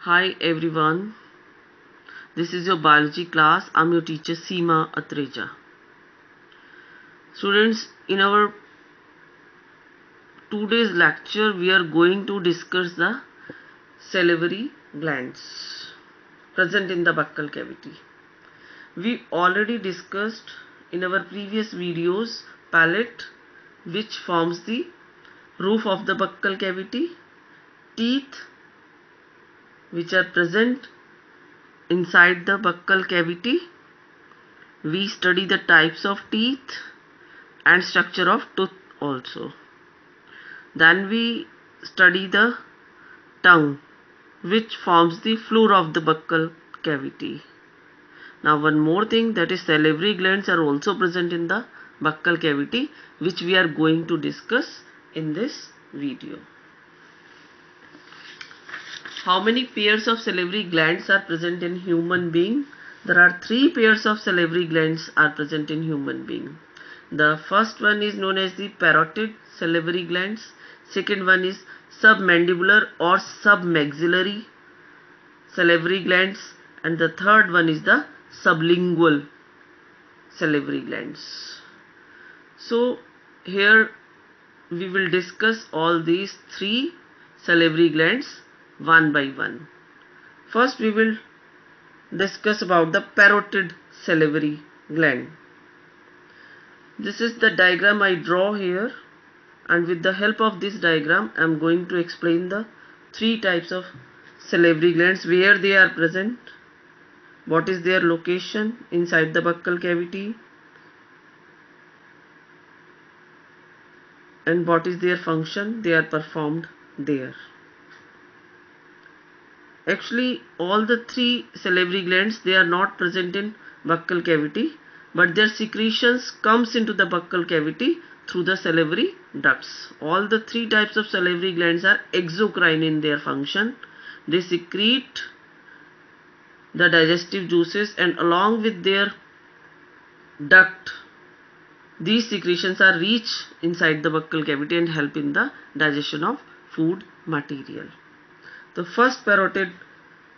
Hi everyone, this is your biology class. I'm your teacher Seema Atreja. Students, in our today's lecture, we are going to discuss the salivary glands present in the buccal cavity. We already discussed in our previous videos palate, which forms the roof of the buccal cavity, teeth, which are present inside the buccal cavity. We study the types of teeth and structure of tooth also. Then we study the tongue, which forms the floor of the buccal cavity. Now one more thing, that is salivary glands are also present in the buccal cavity, which we are going to discuss in this video. How many pairs of salivary glands are present in human being? There are 3 pairs of salivary glands are present in human being. The first one is known as the parotid salivary glands. Second one is submandibular or submaxillary salivary glands. And the third one is the sublingual salivary glands. So here we will discuss all these 3 salivary glands one by one. First we will discuss about the parotid salivary gland. This is the diagram I draw here, and with the help of this diagram I am going to explain the 3 types of salivary glands, where they are present, what is their location inside the buccal cavity, and what is their function they are performed there. Actually, all the 3 salivary glands, they are not present in buccal cavity, but their secretions comes into the buccal cavity through the salivary ducts. All the 3 types of salivary glands are exocrine in their function. They secrete the digestive juices, and along with their duct, these secretions are reach inside the buccal cavity and help in the digestion of food material. The first parotid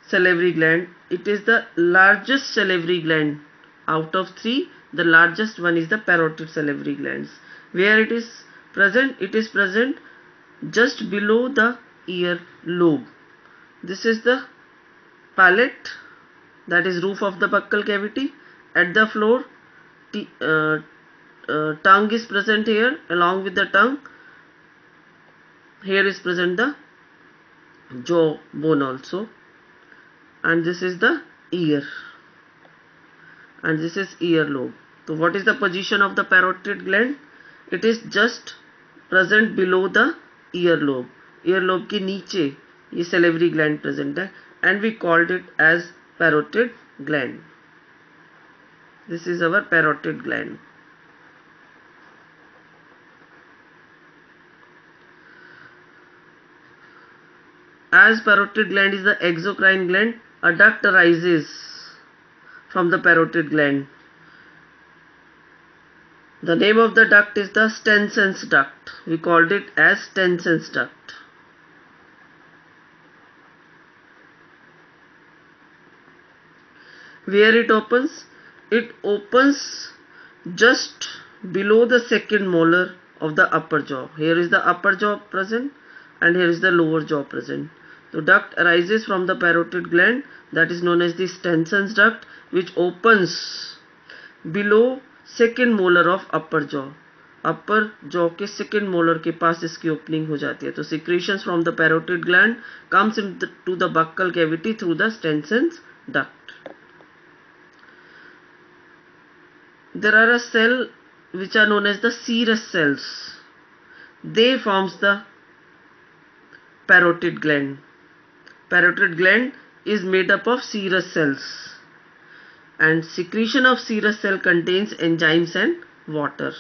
salivary gland, it is the largest salivary gland out of 3. The largest one is the parotid salivary glands. Where it is present? It is present just below the ear lobe. This is the palate, that is roof of the buccal cavity. At the floor, tongue is present here. Along with the tongue, here is present the jaw bone also, and this is the ear, and this is ear lobe. So what is the position of the parotid gland? It is just present below the ear lobe. Ear lobe के नीचे ये salivary gland present है, and we called it as parotid gland. This is our parotid gland. As parotid gland is the exocrine gland, a duct arises from the parotid gland. The name of the duct is the Stenson's duct. We called it as Stenson's duct. Where it opens? It opens just below the second molar of the upper jaw. Here is the upper jaw present, and here is the lower jaw present. The duct arises from the parotid gland, that is known as the Stenson's duct, which opens below second molar of upper jaw. Upper jaw के second molar के पास इसकी opening हो जाती है. तो secretions from the parotid gland comes into the buccal cavity through the Stenson's duct. There are a cell which are known as the serous cells. They forms the parotid gland. Parotid gland is made up of serous cells, and secretion of serous cell contains enzymes and water.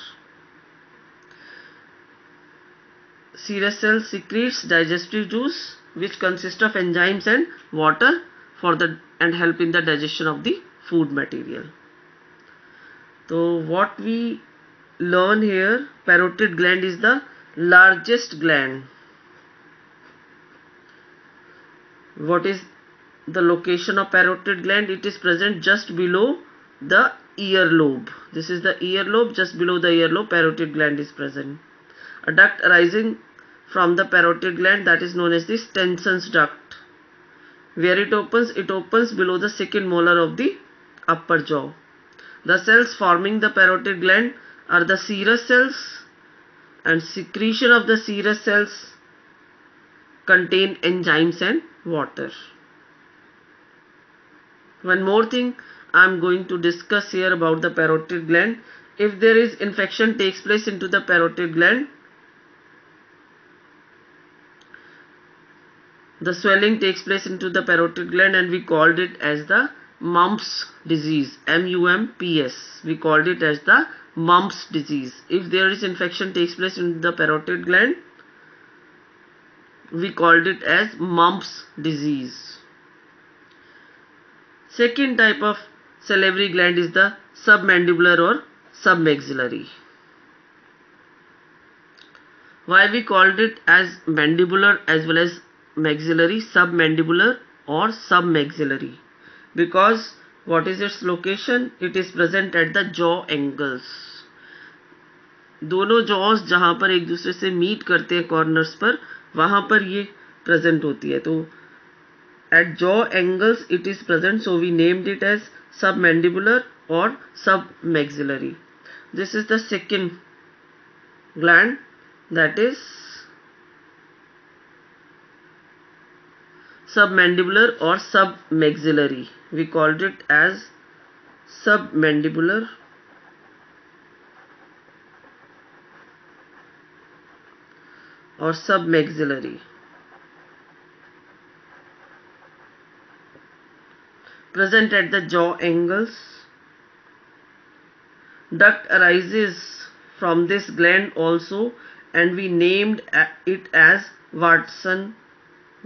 Serous cell secretes digestive juice, which consists of enzymes and water and help in the digestion of the food material. So what we learn here, parotid gland is the largest gland. What is the location of parotid gland, it is present just below the earlobe. This is the earlobe, just below the earlobe parotid gland is present. A duct arising from the parotid gland, that is known as the Stenson's duct. Where it opens below the second molar of the upper jaw. The cells forming the parotid gland are the serous cells, and secretion of the serous cells contain enzymes and water. One more thing I am going to discuss here about the parotid gland. If there is infection takes place into the parotid gland, the swelling takes place into the parotid gland, and we called it as the mumps disease, MUMPS. We called it as the mumps disease. If there is infection takes place in the parotid gland, we called it as mumps disease. Second type of salivary gland is the submandibular or submaxillary. Why we called it as mandibular as well as maxillary, submandibular or submaxillary? Because what is its location? It is present at the jaw angles. दोनों Jos जहां पर एक दूसरे से meet करते हैं corners पर, वहां पर ये प्रेजेंट होती है. तो at jaw angles it is present, so we named it as submandibular or submaxillary. This is the second gland, that is submandibular or submaxillary. We called it as submandibular or submaxillary. Present at the jaw angles. Duct arises from this gland also, and we named it as Watson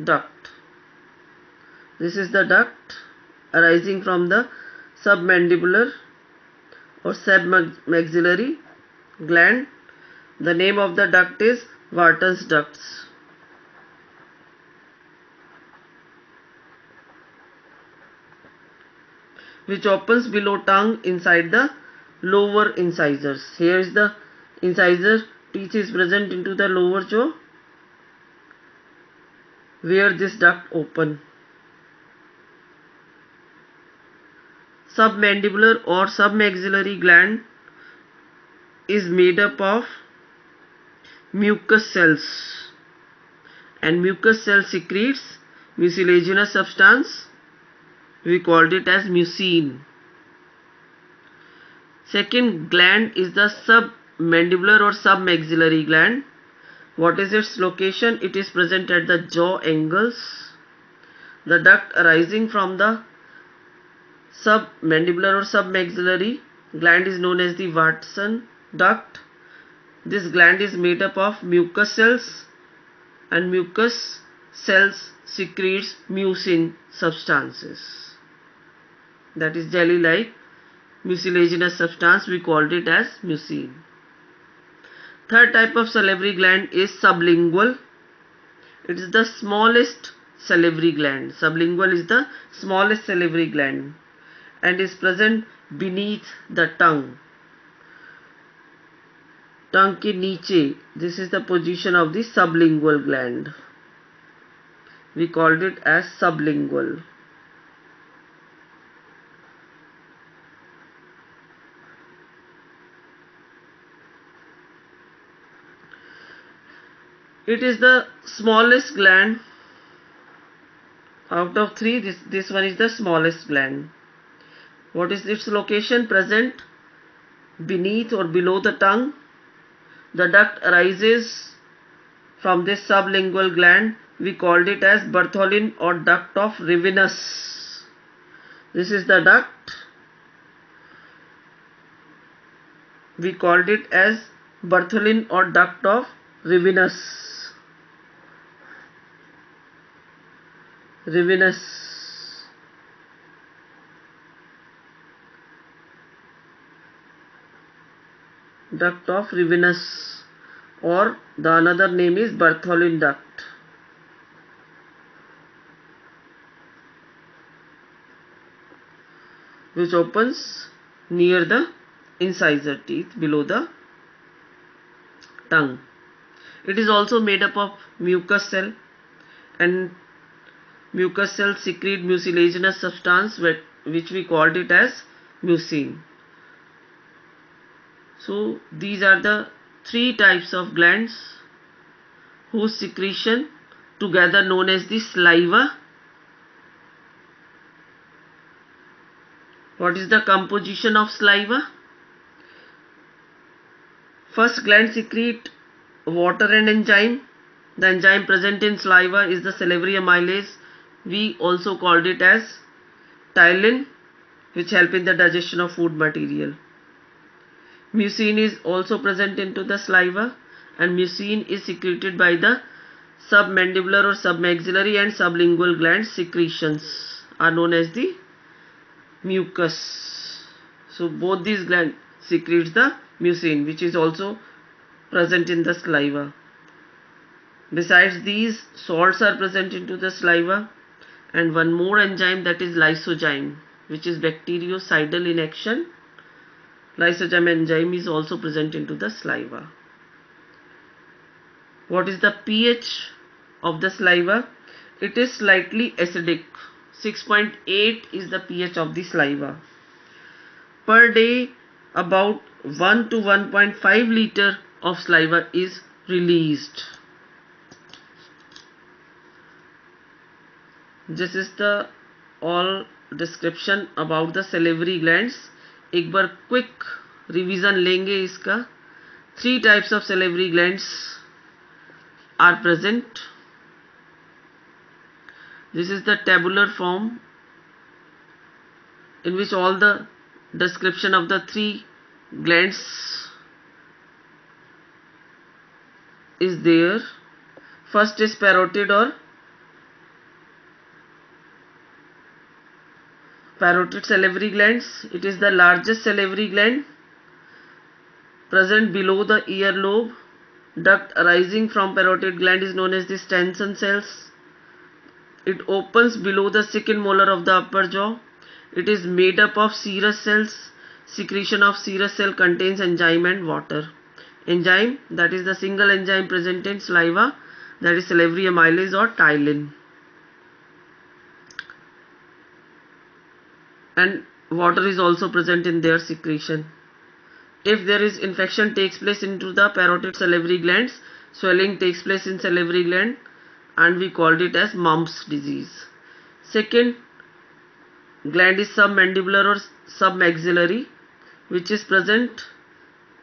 duct. This is the duct arising from the submandibular or submaxillary gland. The name of the duct is Watton's ducts. Which opens below tongue inside the lower incisors. Here is the incisor, teeth is present into the lower jaw, where this duct open. Submandibular or submaxillary gland is made up of mucous cells, and mucous cell secretes mucilaginous substance. We called it as mucin. Second gland is the submandibular or submaxillary gland. What is its location? It is present at the jaw angles. The duct arising from the submandibular or submaxillary gland is known as the Watson duct. This gland is made up of mucous cells, and mucous cells secretes mucin substances. That is jelly-like mucilaginous substance. We called it as mucin. Third type of salivary gland is sublingual. It is the smallest salivary gland. Sublingual is the smallest salivary gland and is present beneath the tongue. Tongue के नीचे. This is the position of the sublingual gland. We called it as sublingual. It is the smallest gland out of three. This one is the smallest gland. What is its location? Present beneath or below the tongue. The duct arises from this sublingual gland. We called it as Bartholin or duct of Rivinus. This is the duct. We called it as Bartholin or duct of Rivinus. Rivinus. Duct of Rivinus, or the another name is Bartholin duct. which opens near the incisor teeth below the tongue. It is also made up of mucus cell, and mucus cells secrete mucilaginous substance which we called it as mucin. So these are the three types of glands whose secretion together known as the saliva. What is the composition of saliva? First gland secrete water and enzyme. The enzyme present in saliva is the salivary amylase. We also called it as ptyalin, which help in the digestion of food material. Mucin is also present into the saliva, and mucin is secreted by the submandibular or submaxillary and sublingual glands. Secretions are known as the mucus. So both these glands secretes the mucin, which is also present in the saliva. Besides these, salts are present into the saliva, and one more enzyme, that is lysozyme, which is bactericidal in action. Lysozyme enzyme is also present into the saliva. What is the pH of the saliva? It is slightly acidic. 6.8 is the pH of the saliva. Per day, about 1 to 1.5 liter of saliva is released. This is the all description about the salivary glands. एक बार quick revision लेंगे इसका. Three types of salivary glands are present. This is the tabular form in which all the description of the three glands is there. First is parotid or parotid salivary glands. It is the largest salivary gland present below the earlobe. Duct arising from parotid gland is known as the Stenson cells. It opens below the second molar of the upper jaw. It is made up of serous cells. Secretion of serous cell contains enzyme and water. Enzyme, that is the single enzyme present in saliva, that is salivary amylase or ptyalin. And water is also present in their secretion. If there is infection takes place into the parotid salivary glands, swelling takes place in salivary gland, and we called it as mumps disease. Second gland is submandibular or submaxillary, which is present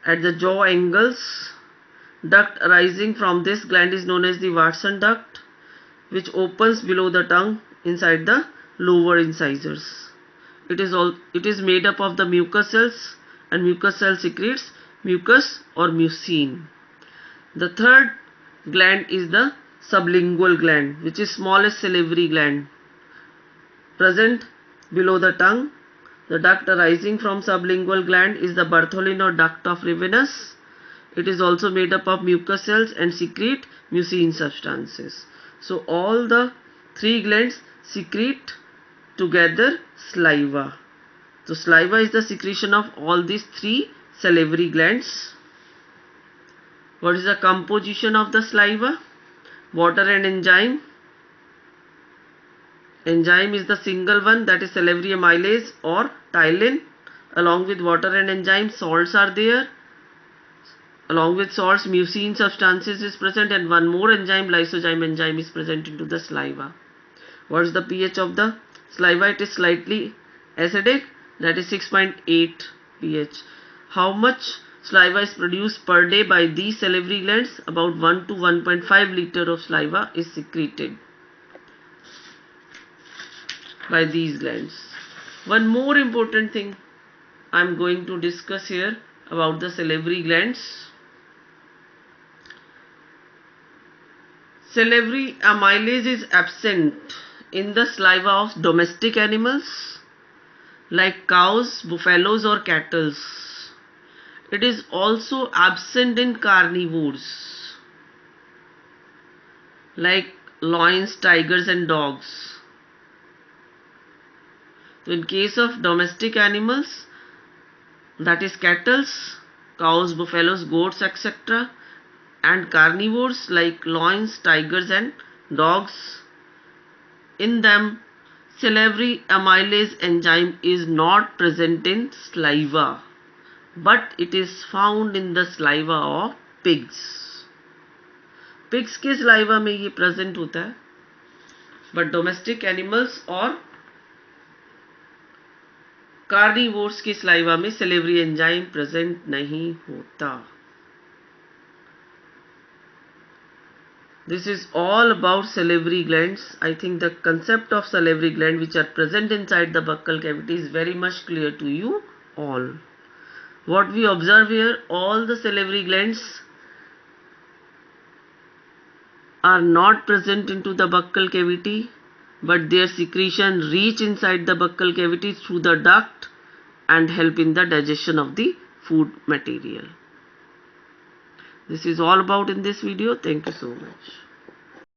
at the jaw angles. Duct arising from this gland is known as the Watson duct, which opens below the tongue inside the lower incisors. It is made up of the mucus cells, and mucus cell secretes mucus or mucin. The third gland is the sublingual gland, which is smallest salivary gland, present below the tongue. The duct arising from sublingual gland is the Bartholin or duct of Ravenous. It is also made up of mucus cells and secrete mucin substances. So all the three glands secrete together saliva. So saliva is the secretion of all these three salivary glands. What is the composition of the saliva? Water and enzyme. Enzyme is the single one, that is salivary amylase or ptyalin. Along with water and enzyme, salts are there. Along with salts, mucin substances is present, and one more enzyme, lysozyme enzyme, is present into the saliva. What is the pH of the saliva? It is slightly acidic, that is 6.8 pH. How much saliva is produced per day by these salivary glands? About 1 to 1.5 liter of saliva is secreted by these glands. One more important thing I am going to discuss here about the salivary glands. Salivary amylase is absent in the saliva of domestic animals like cows, buffaloes or cattle. It is also absent in carnivores like lions, tigers and dogs. So in case of domestic animals, that is cattle, cows, buffaloes, goats, etc., and carnivores like lions, tigers and dogs, in them salivary amylase enzyme is not present in saliva, but it is found in the saliva of pigs. Pigs के saliva में ये present होता है, but domestic animals और carnivores की saliva में salivary enzyme present नहीं होता. This is all about salivary glands. I think the concept of salivary gland which are present inside the buccal cavity is very much clear to you all. What we observe here, all the salivary glands are not present into the buccal cavity, but their secretion reach inside the buccal cavity through the duct and help in the digestion of the food material. This is all about in this video. Thank you so much.